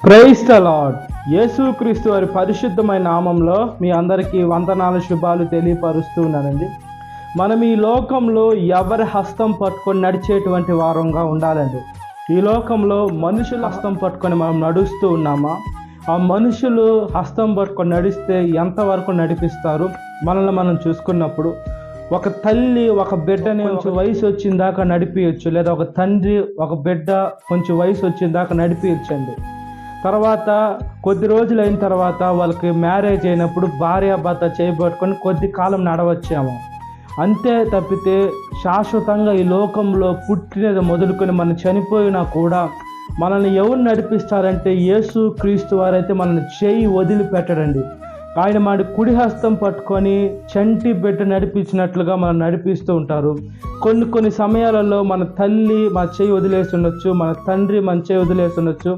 Praise the lord. యేసుక్రీస్తు వారి పరిశుద్ధమైన నామంలో మీ అందరికీ వందనాలు శుభాలు తెలియపరుస్తూ ఉన్నానండి. మనం ఈ లోకంలో ఎవరి హస్తం పట్టుకొని నడిచేటువంటి వారంగా ఉండాలండి. ఈ లోకంలో మనుషుల హస్తం పట్టుకొని మనం నడుస్తూ ఉన్నామా? ఆ మనుషులు హస్తం పట్టుకొని నడిస్తే ఎంతవరకు నడిపిస్తారు? మనల్ని మనం చూసుకున్నప్పుడు ఒక తల్లి ఒక బిడ్డని కొంచెం వయసు వచ్చిన దాకా నడిపించచ్చు, లేదా ఒక తండ్రి ఒక బిడ్డ కొంచెం వయసు వచ్చిన దాకా నడిపించండి. తర్వాత కొద్ది రోజులు అయిన తర్వాత వాళ్ళకి మ్యారేజ్ అయినప్పుడు భార్యాభర్త చేయబట్టుకొని కొద్ది కాలం నడవచ్చాము. అంతే తప్పితే శాశ్వతంగా ఈ లోకంలో పుట్టినది మొదలుకొని మనం చనిపోయినా కూడా మనల్ని ఎవరు నడిపిస్తారంటే యేసు క్రీస్తు వారైతే మనల్ని చేయి వదిలిపెట్టడండి. ఆయన మన కుడి హస్తం పట్టుకొని చంటి బిడ్డ నడిపించినట్లుగా మనం నడిపిస్తూ ఉంటారు. కొన్ని సమయాలలో మన తల్లి మన చేయి వదిలేసి ఉండొచ్చు, మన తండ్రి మన చేయి వదిలేసి ఉండొచ్చు,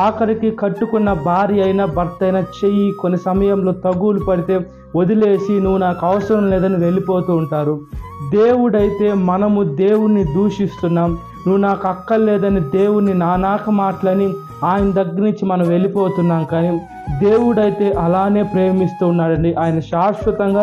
ఆఖరికి కట్టుకున్న భార్య అయినా భర్త అయినా చెయ్యి కొన్ని సమయంలో తగులు పడితే వదిలేసి నువ్వు నాకు అవసరం లేదని వెళ్ళిపోతూ ఉంటారు. దేవుడైతే మనము దేవుణ్ణి దూషిస్తున్నాం, నువ్వు నాకు అక్కర్లేదని దేవుణ్ణి నానాక మాటలని ఆయన దగ్గర నుంచి మనం వెళ్ళిపోతున్నాం. కానీ దేవుడైతే అలానే ప్రేమిస్తూ ఉన్నాడండి. ఆయన శాశ్వతంగా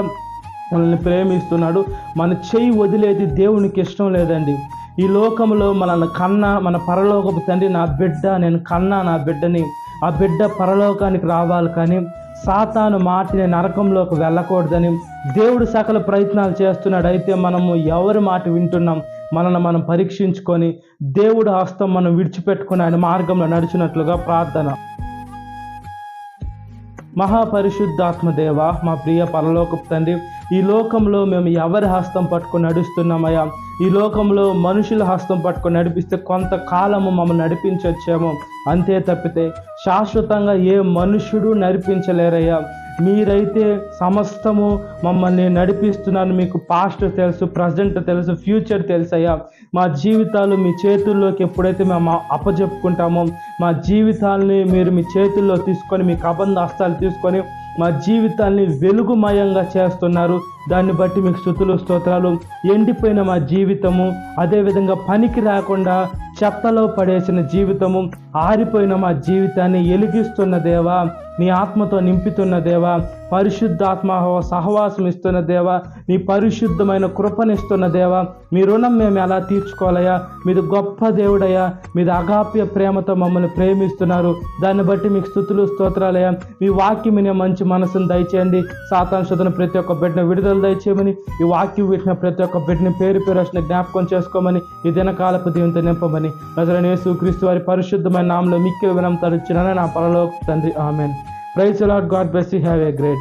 మనల్ని ప్రేమిస్తున్నాడు. మన చెయ్యి వదిలేది దేవునికి ఇష్టం లేదండి. ఈ లోకంలో మనల్ని కన్నా మన పరలోకపు తండ్రి నా బిడ్డ, నేను కన్నా నా బిడ్డని, ఆ బిడ్డ పరలోకానికి రావాలి, కానీ సాతాను మాటిని నరకంలోకి వెళ్ళకూడదని దేవుడు సకల ప్రయత్నాలు చేస్తున్నాడు. అయితే మనము ఎవరి మాట వింటున్నాం? మనల్ని మనం పరీక్షించుకొని దేవుడు హస్తం మనం విడిచిపెట్టుకుని ఆయన మార్గంలో నడిచినట్లుగా ప్రార్థన. మహాపరిశుద్ధాత్మదేవ, మా ప్రియ పరలోకపు తండ్రి, ఈ లోకంలో మేము ఎవరి హస్తం పట్టుకొని నడుస్తున్నామయ్యా? ఈ లోకంలో మనుషుల హస్తం పట్టుకొని నడిపిస్తే కొంతకాలము మమ్మల్ని నడిపించొచ్చాము, అంతే తప్పితే శాశ్వతంగా ఏ మనుషుడు నడిపించలేరయ్యా. మీరైతే సమస్తము మమ్మల్ని నడిపిస్తున్నాను. మీకు పాస్ట్ తెలుసు, ప్రజెంట్ తెలుసు, ఫ్యూచర్ తెలుసయ్యా. మా జీవితాలు మీ చేతుల్లోకి ఎప్పుడైతే మేము అప్పచెప్పుకుంటామో, మా జీవితాలని మీరు మీ చేతుల్లో తీసుకొని, మీ కబంధ హస్తాలు తీసుకొని మా జీవితాన్ని వెలుగుమయంగా చేస్తున్నారు. దాన్ని బట్టి మీకు స్తుతులు స్తోత్రాలు. ఎండిపోయిన మా జీవితము, అదేవిధంగా పనికి రాకుండా చెత్తలో పడేసిన జీవితము, ఆరిపోయిన మా జీవితాన్ని ఎలిగిస్తున్న దేవా, నీ ఆత్మతో నింపుతున్న దేవా, పరిశుద్ధాత్మ సహవాసం ఇస్తున్న దేవా, నీ పరిశుద్ధమైన కృపనిస్తున్న దేవా, మీ రుణం మేము ఎలా తీర్చుకోవాలయ్యా? మీది గొప్ప దేవుడయ్యా, మీది అగాప్య ప్రేమతో మమ్మల్ని ప్రేమిస్తున్నారు. దాన్ని బట్టి మీకు స్తుతులు స్తోత్రాలయ్యా. మీ వాక్యం వినే మంచి మనసును దయచేయండి. సాతాను శోధన ప్రతి ఒక్క బిడ్డను విడుదల దయచేయమని, ఈ వాక్యం వింటున్న ప్రతి ఒక్క బిడ్డని పేరు పేరు జ్ఞాపకం చేసుకోమని, ఈ దినకాలపు దీవెనతో నింపమని నజరేయుడైన యేసుక్రీస్తు వారి పరిశుద్ధమైన నామములో మిక్కిలి వినమ్రతతో అడుగుచున్నాను నా పరలోకపు తండ్రి, amen. Praise the Lord. God bless you. Have a great